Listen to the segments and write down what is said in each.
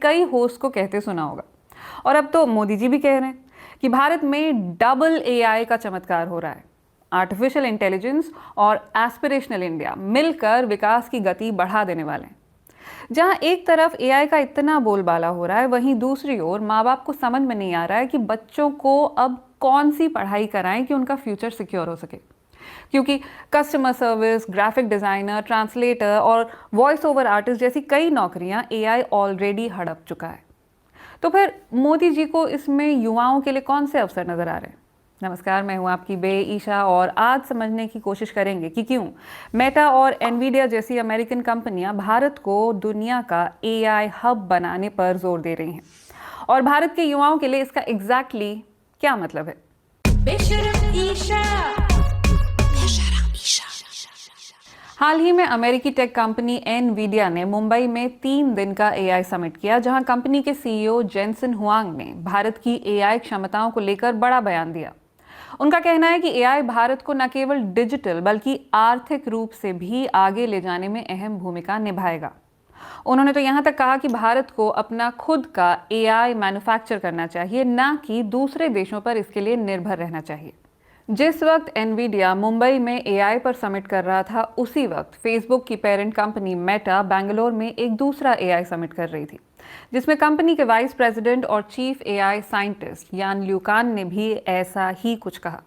कई होस्ट को कहते सुना होगा। और अब तो मोदी जी भी कह रहे हैं कि भारत में डबल एआई का चमत्कार हो रहा है। आर्टिफिशियल इंटेलिजेंस और एस्पिरेशनल इंडिया मिलकर विकास की गति बढ़ा देने वाले हैं। जहां एक तरफ एआई का इतना बोलबाला हो रहा है, वहीं दूसरी ओर माँ बाप को समझ में नहीं आ रहा है कि बच्चों को अब कौन सी पढ़ाई कराएं कि उनका फ्यूचर सिक्योर हो सके। क्योंकि customer service, graphic designer, translator और वॉइस ओवर आर्टिस्ट जैसी कई नौकरियां एआई ऑलरेडी हड़प चुका है। तो फिर मोदी जी को इसमें युवाओं के लिए कौन से अवसर नजर आ रहे हैं? नमस्कार, मैं हूं आपकी बे ईशा और आज समझने की कोशिश करेंगे कि क्यों मेटा और एनवीडिया जैसी अमेरिकन कंपनियां भारत को दुनिया का एआई हब बनाने पर जोर दे रही हैं और भारत के युवाओं के लिए इसका एग्जैक्टली क्या मतलब है। हाल ही में अमेरिकी टेक कंपनी एनवीडिया ने मुंबई में 3 दिन का एआई समिट किया, जहां कंपनी के सीईओ जेनसन हुआंग ने भारत की एआई क्षमताओं को लेकर बड़ा बयान दिया। उनका कहना है कि एआई भारत को न केवल डिजिटल बल्कि आर्थिक रूप से भी आगे ले जाने में अहम भूमिका निभाएगा। उन्होंने तो यहां तक कहा कि भारत को अपना खुद का एआई मैन्युफैक्चर करना चाहिए, न कि दूसरे देशों पर इसके लिए निर्भर रहना चाहिए। जिस वक्त एनवीडिया मुंबई में एआई पर समिट कर रहा था, उसी वक्त फेसबुक की पेरेंट कंपनी मेटा बेंगलोर में एक दूसरा एआई समिट कर रही थी, जिसमें कंपनी के वाइस प्रेसिडेंट और चीफ एआई साइंटिस्ट यान ल्यूकान ने भी ऐसा ही कुछ कहा।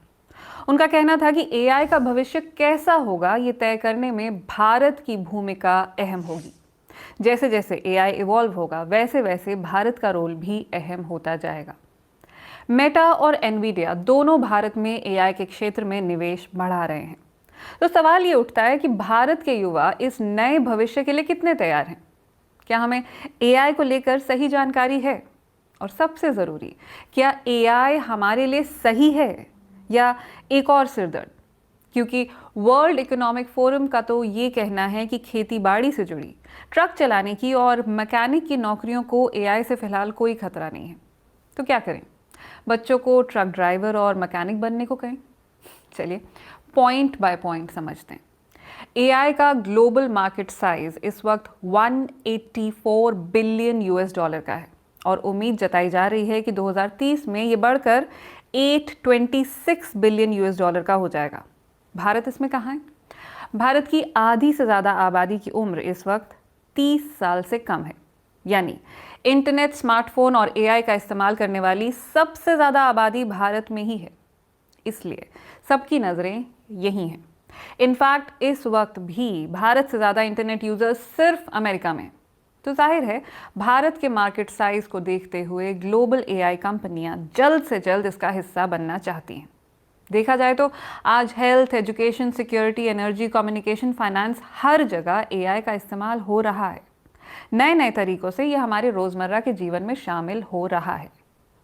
उनका कहना था कि एआई का भविष्य कैसा होगा, ये तय करने में भारत की भूमिका अहम होगी। जैसे जैसे एआई इवॉल्व होगा, वैसे वैसे भारत का रोल भी अहम होता जाएगा। मेटा और एनवीडिया दोनों भारत में एआई के क्षेत्र में निवेश बढ़ा रहे हैं। तो सवाल ये उठता है कि भारत के युवा इस नए भविष्य के लिए कितने तैयार हैं? क्या हमें एआई को लेकर सही जानकारी है? और सबसे ज़रूरी, क्या एआई हमारे लिए सही है या एक और सिरदर्द? क्योंकि वर्ल्ड इकोनॉमिक फोरम का तो ये कहना है कि खेती बाड़ी से जुड़ी, ट्रक चलाने की और मैकेनिक की नौकरियों को एआई से फिलहाल कोई खतरा नहीं है। तो क्या करें? बच्चों को ट्रक ड्राइवर और मैकेनिक बनने को कहें? चलिए पॉइंट बाय पॉइंट समझते हैं। एआई का ग्लोबल मार्केट साइज इस वक्त 184 बिलियन यूएस डॉलर का है और उम्मीद जताई जा रही है कि 2030 में ये बढ़कर 826 बिलियन यूएस डॉलर का हो जाएगा। भारत इसमें कहाँ है? भारत की आधी से ज़्यादा आबादी की उम्र इस वक्त 30 साल से कम है, यानी इंटरनेट, स्मार्टफोन और एआई का इस्तेमाल करने वाली सबसे ज़्यादा आबादी भारत में ही है। इसलिए सबकी नज़रें यहीं हैं। इनफैक्ट इस वक्त भी भारत से ज़्यादा इंटरनेट यूज़र्स सिर्फ अमेरिका में। तो जाहिर है भारत के मार्केट साइज को देखते हुए ग्लोबल एआई कंपनियां जल्द से जल्द इसका हिस्सा बनना चाहती हैं। देखा जाए तो आज health, education, security, energy, communication, finance, हर जगह एआई का इस्तेमाल हो रहा है। नए नए तरीकों से यह हमारे रोज़मर्रा के जीवन में शामिल हो रहा है।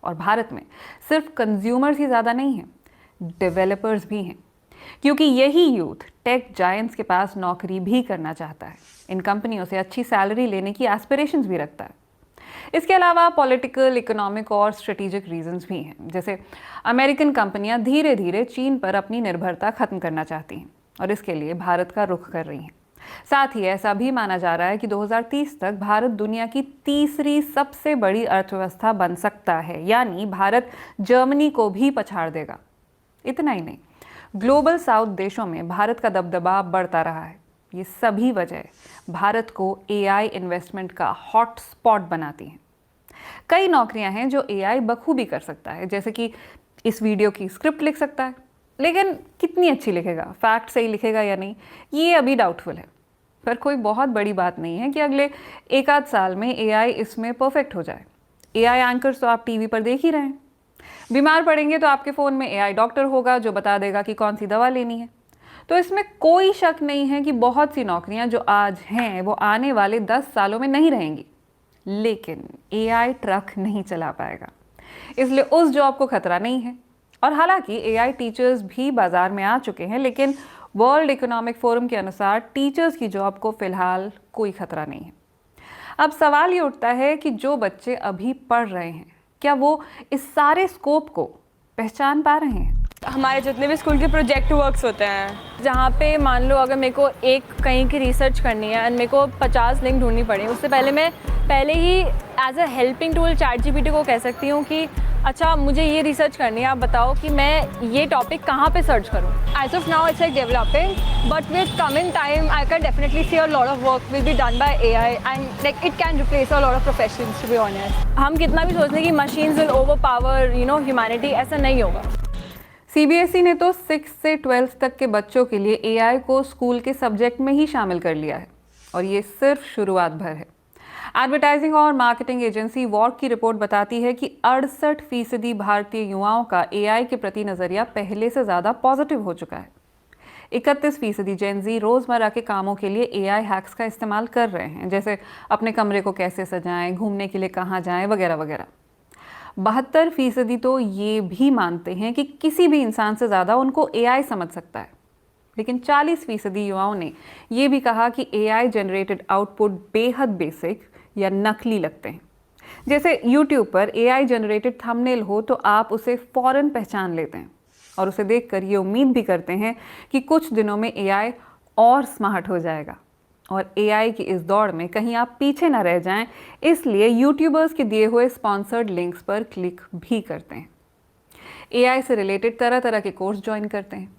और भारत में सिर्फ कंज्यूमर्स ही ज़्यादा नहीं हैं, डेवलपर्स भी हैं, क्योंकि यही यूथ टेक जायंट्स के पास नौकरी भी करना चाहता है, इन कंपनियों से अच्छी सैलरी लेने की एस्पिरेशंस भी रखता है। इसके अलावा पॉलिटिकल, इकोनॉमिक और स्ट्रेटेजिक रीजंस भी हैं, जैसे अमेरिकन कंपनियां धीरे धीरे चीन पर अपनी निर्भरता खत्म करना चाहती हैं और इसके लिए भारत का रुख कर रही हैं। साथ ही ऐसा भी माना जा रहा है कि 2030 तक भारत दुनिया की तीसरी सबसे बड़ी अर्थव्यवस्था बन सकता है, यानी भारत जर्मनी को भी पछाड़ देगा। इतना ही नहीं, ग्लोबल साउथ देशों में भारत का दबदबा बढ़ता रहा है। ये सभी वजह भारत को एआई इन्वेस्टमेंट का हॉट स्पॉट बनाती हैं। कई नौकरियां हैं जो एआई बखूबी कर सकता है, जैसे कि इस वीडियो की स्क्रिप्ट लिख सकता है, लेकिन कितनी अच्छी लिखेगा, फैक्ट सही लिखेगा या नहीं, ये अभी डाउटफुल है। पर कोई बहुत बड़ी बात नहीं है कि अगले 1-8 साल में एआई इसमें परफेक्ट हो जाए। एआई एंकर्स तो आप टीवी पर देख ही रहे हैं। बीमार पड़ेंगे तो आपके फ़ोन में एआई डॉक्टर होगा जो बता देगा कि कौन सी दवा लेनी है। तो इसमें कोई शक नहीं है कि बहुत सी नौकरियां जो आज हैं वो आने वाले 10 सालों में नहीं रहेंगी। लेकिन एआई ट्रक नहीं चला पाएगा, इसलिए उस जॉब को खतरा नहीं है। और हालांकि एआई टीचर्स भी बाजार में आ चुके हैं, लेकिन वर्ल्ड इकोनॉमिक फोरम के अनुसार टीचर्स की जॉब को फिलहाल कोई खतरा नहीं है। अब सवाल ये उठता है कि जो बच्चे अभी पढ़ रहे हैं, क्या वो इस सारे स्कोप को पहचान पा रहे हैं? हमारे जितने भी स्कूल के प्रोजेक्ट वर्क्स होते हैं, जहाँ पे मान लो अगर मेरे को एक कहीं की रिसर्च करनी है एंड मेरे को 50 लिंक ढूंढनी पड़ी, उससे पहले मैं पहले ही as a helping tool ChatGPT को कह सकती हूँ कि अच्छा मुझे ये रिसर्च करनी है, आप बताओ कि मैं ये टॉपिक कहाँ पे सर्च करूँ. As of now it's like developing, but with coming time I can definitely see a lot of work will be done by AI and like it can replace a lot of professions to be honest. हम कितना भी सोचते हैं कि machines will overpower humanity, ऐसा नहीं होगा. CBSE ने तो 6 से 12 तक के बच्चों के लिए एआई को स्कूल के सब्जेक्ट में ही शामिल कर लिया है और ये सिर्फ शुरुआत भर है. एडवर्टाइजिंग और मार्केटिंग एजेंसी वॉर्क की रिपोर्ट बताती है कि 68% भारतीय युवाओं का एआई के प्रति नजरिया पहले से ज़्यादा पॉजिटिव हो चुका है. 31% जेन ज़ी रोज़मर्रा के कामों के लिए एआई हैक्स का इस्तेमाल कर रहे हैं, जैसे अपने कमरे को कैसे सजाएं, घूमने के लिए कहाँ जाएं, वगैरह वगैरह. 72% तो ये भी मानते हैं कि किसी भी इंसान से ज़्यादा उनको एआई समझ सकता है. लेकिन 40% युवाओं ने ये भी कहा कि एआई जनरेटेड आउटपुट बेहद बेसिक या नकली लगते हैं. जैसे यूट्यूब पर एआई जनरेटेड थंबनेल हो तो आप उसे फौरन पहचान लेते हैं और उसे देखकर ये उम्मीद भी करते हैं कि कुछ दिनों में एआई और स्मार्ट हो जाएगा. और एआई की इस दौड़ में कहीं आप पीछे ना रह जाएं, इसलिए यूट्यूबर्स के दिए हुए स्पॉन्सर्ड लिंक्स पर क्लिक भी करते हैं. एआई से रिलेटेड तरह तरह के कोर्स ज्वाइन करते हैं.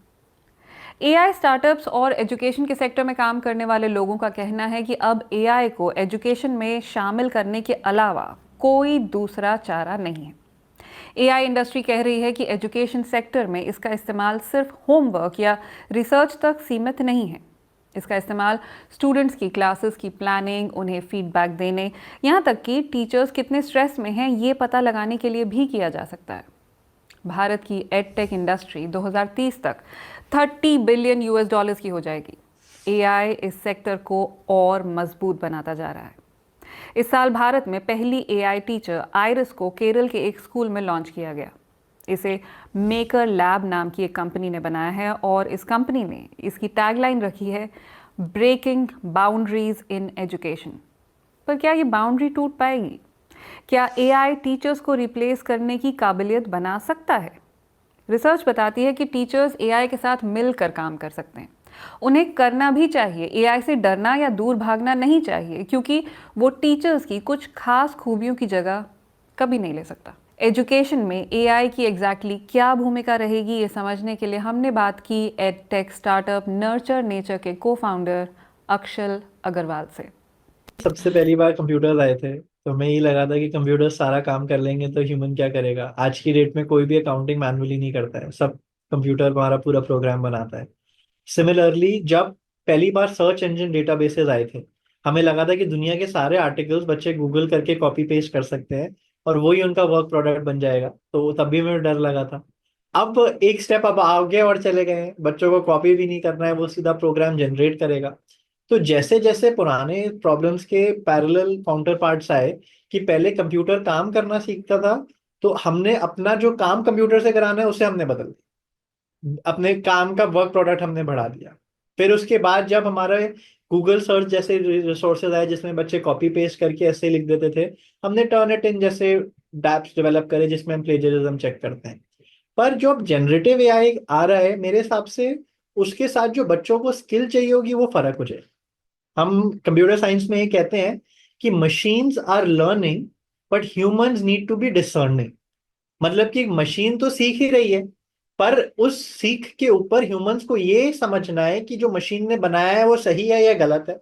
एआई स्टार्टअप्स और एजुकेशन के सेक्टर में काम करने वाले लोगों का कहना है कि अब एआई को एजुकेशन में शामिल करने के अलावा कोई दूसरा चारा नहीं है. एआई इंडस्ट्री कह रही है कि एजुकेशन सेक्टर में इसका इस्तेमाल सिर्फ होमवर्क या रिसर्च तक सीमित नहीं है. इसका इस्तेमाल स्टूडेंट्स की क्लासेस की प्लानिंग, उन्हें फीडबैक देने, यहाँ तक कि टीचर्स कितने स्ट्रेस में हैं ये पता लगाने के लिए भी किया जा सकता है. भारत की एडटेक इंडस्ट्री 2030 तक $30 बिलियन की हो जाएगी. एआई इस सेक्टर को और मजबूत बनाता जा रहा है. इस साल भारत में पहली एआई टीचर आइरिस को केरल के एक स्कूल में लॉन्च किया गया. इसे मेकर लैब नाम की एक कंपनी ने बनाया है और इस कंपनी ने इसकी टैगलाइन रखी है ब्रेकिंग बाउंड्रीज इन एजुकेशन. पर क्या ये बाउंड्री टूट पाएगी? क्या एआई टीचर्स को रिप्लेस करने की काबिलियत बना सकता है? रिसर्च बताती है कि टीचर्स एआई के साथ मिलकर काम कर सकते हैं. उन्हें करना भी चाहिए. एआई से डरना या दूर भागना नहीं चाहिए, क्योंकि वो टीचर्स की कुछ खास खूबियों की जगह कभी नहीं ले सकता. एजुकेशन में एआई की एग्जैक्टली क्या भूमिका रहेगी, ये समझने के लिए हमने बात की एडटेक स्टार्टअप नर्चर नेचर के को-फाउंडर अक्षल अग्रवाल से. सबसे पहली बार कंप्यूटर्स आए थे तो हमें ये लगा था कि कंप्यूटर सारा काम कर लेंगे तो ह्यूमन क्या करेगा. आज की डेट में कोई भी अकाउंटिंग मैनुअली नहीं करता है, सब कंप्यूटर हमारा पूरा प्रोग्राम बनाता है. सिमिलरली जब पहली बार सर्च इंजन डेटाबेसेस आए थे, हमें लगा था कि दुनिया के सारे आर्टिकल्स बच्चे गूगल करके कॉपी पेस्ट कर सकते हैं और वही उनका वर्क प्रोडक्ट बन जाएगा. तो तब भी हमें डर लगा था. अब एक स्टेप अब आगे और चले गए हैं, बच्चों को कॉपी भी नहीं करना है, वो सीधा प्रोग्राम जनरेट करेगा. तो जैसे जैसे पुराने प्रॉब्लम्स के पैरेलल काउंटर पार्ट्स आए कि पहले कंप्यूटर काम करना सीखता था, तो हमने अपना जो काम कंप्यूटर से कराना है उसे हमने बदल दिया, अपने काम का वर्क प्रोडक्ट हमने बढ़ा दिया. फिर उसके बाद जब हमारे गूगल सर्च जैसे रिसोर्सेज आए जिसमें बच्चे कॉपी पेस्ट करके ऐसे लिख देते थे, हमने टर्निटिन जैसे डैप्स डेवलप करे जिसमें हम प्लेजरिज्म चेक करते हैं. पर जो अब जनरेटिव एआई आ रहा है, मेरे हिसाब से उसके साथ जो बच्चों को स्किल चाहिए होगी वो फर्क हो जाए. हम कंप्यूटर साइंस में ये कहते हैं कि machines are learning but humans need to be discerning. मतलब कि मशीन तो सीख ही रही है, पर उस सीख के ऊपर ह्यूमंस को ये समझना है कि जो मशीन ने बनाया है वो सही है या गलत है.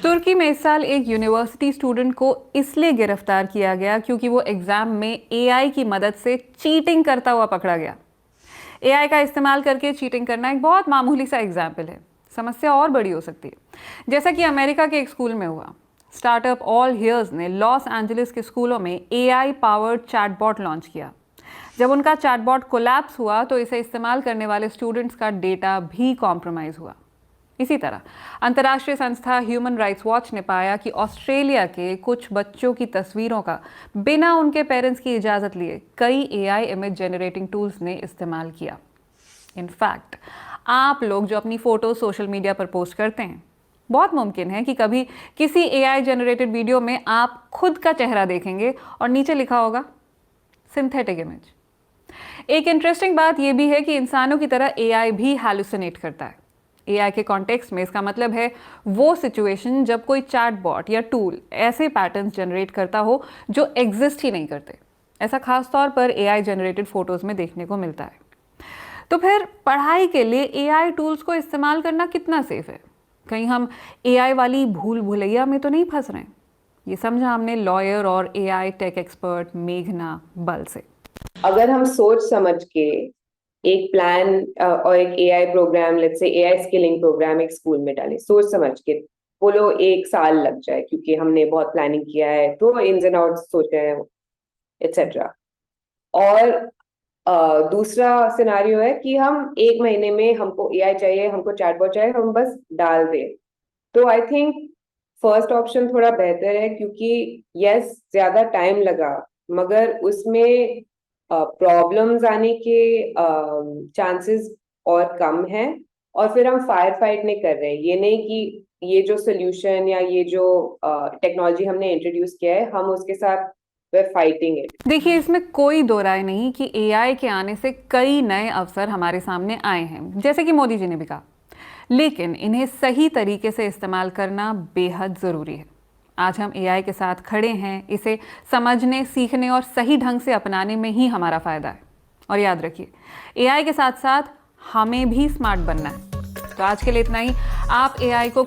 तुर्की में इस साल एक यूनिवर्सिटी स्टूडेंट को इसलिए गिरफ्तार किया गया क्योंकि वो एग्जाम में एआई की मदद से चीटिंग करता हुआ पकड़ा गया. एआई का इस्तेमाल करके चीटिंग करना एक बहुत मामूली सा एग्जाम्पल है. समस्या और बड़ी हो सकती है, जैसा कि अमेरिका के एक स्कूल में हुआ. स्टार्टअप ऑल हियर्स ने लॉस एंजलिस के स्कूलों में एआई पावर्ड चैटबॉट लॉन्च किया. जब उनका चैटबॉट कोलैप्स हुआ तो इसे इस्तेमाल करने वाले स्टूडेंट्स का डेटा भी कॉम्प्रोमाइज हुआ. इसी तरह अंतर्राष्ट्रीय संस्था ह्यूमन राइट्स वॉच ने पाया कि ऑस्ट्रेलिया के कुछ बच्चों की तस्वीरों का बिना उनके पेरेंट्स की इजाज़त लिए कई एआई इमेज जनरेटिंग टूल्स ने इस्तेमाल किया. इनफैक्ट आप लोग जो अपनी फ़ोटो सोशल मीडिया पर पोस्ट करते हैं, बहुत मुमकिन है कि कभी किसी एआई जनरेटेड वीडियो में आप खुद का चेहरा देखेंगे और नीचे लिखा होगा सिंथेटिक इमेज. एक इंटरेस्टिंग बात यह भी है कि इंसानों की तरह एआई भी हैलुसिनेट करता है. एआई के कॉन्टेक्स्ट में इसका मतलब है वो सिचुएशन जब कोई चैटबॉट या टूल ऐसे पैटर्न्स जनरेट करता हो जो एग्जिस्ट ही नहीं करते। ऐसा खास तौर पर एआई जनरेटेड फोटोज में देखने को मिलता है। तो फिर पढ़ाई के लिए एआई टूल्स को इस्तेमाल करना कितना सेफ है? कहीं हम एआई वाली भूल भुलैया में तो नहीं फंस रहे हैं? ये समझा हमने लॉयर और एआई टेक एक्सपर्ट मेघना बल से। अगर हम सोच समझ के एक प्लान और एक AI program, let's say AI skilling program एक स्कूल में डालें, सोच समझ के, बोलो 1 साल लग जाए क्योंकि हमने बहुत प्लानिंग किया है, तो इन्स एंड आउट्स सोचे हैं एटसेट्रा। और दूसरा सिनारियो है कि हम 1 महीने में, हमको एआई चाहिए, हमको चैटबॉट चाहिए, हम बस डाल दें, तो आई थिंक फर्स्ट ऑप्शन थोड़ा बेहतर है, क्योंकि यस ज्यादा टाइम लगा मगर उसमें प्रॉब्लम्स आने के चांसेस और कम हैं, और फिर हम फायर फाइट नहीं कर रहे हैं। ये नहीं कि ये जो सोल्यूशन या ये जो टेक्नोलॉजी हमने इंट्रोड्यूस किया है हम उसके साथ we're fighting it। देखिए, इसमें कोई दो राय नहीं कि एआई के आने से कई नए अवसर हमारे सामने आए हैं, जैसे कि मोदी जी ने भी कहा, लेकिन इन्हें सही तरीके से इस्तेमाल करना बेहद ज़रूरी है। आज हम एआई के साथ खड़े हैं, इसे समझने, सीखने और सही ढंग से अपनाने में ही हमारा फ़ायदा है। और याद रखिए, एआई के साथ साथ हमें भी स्मार्ट बनना है। तो आज के लिए इतना ही। आप एआई को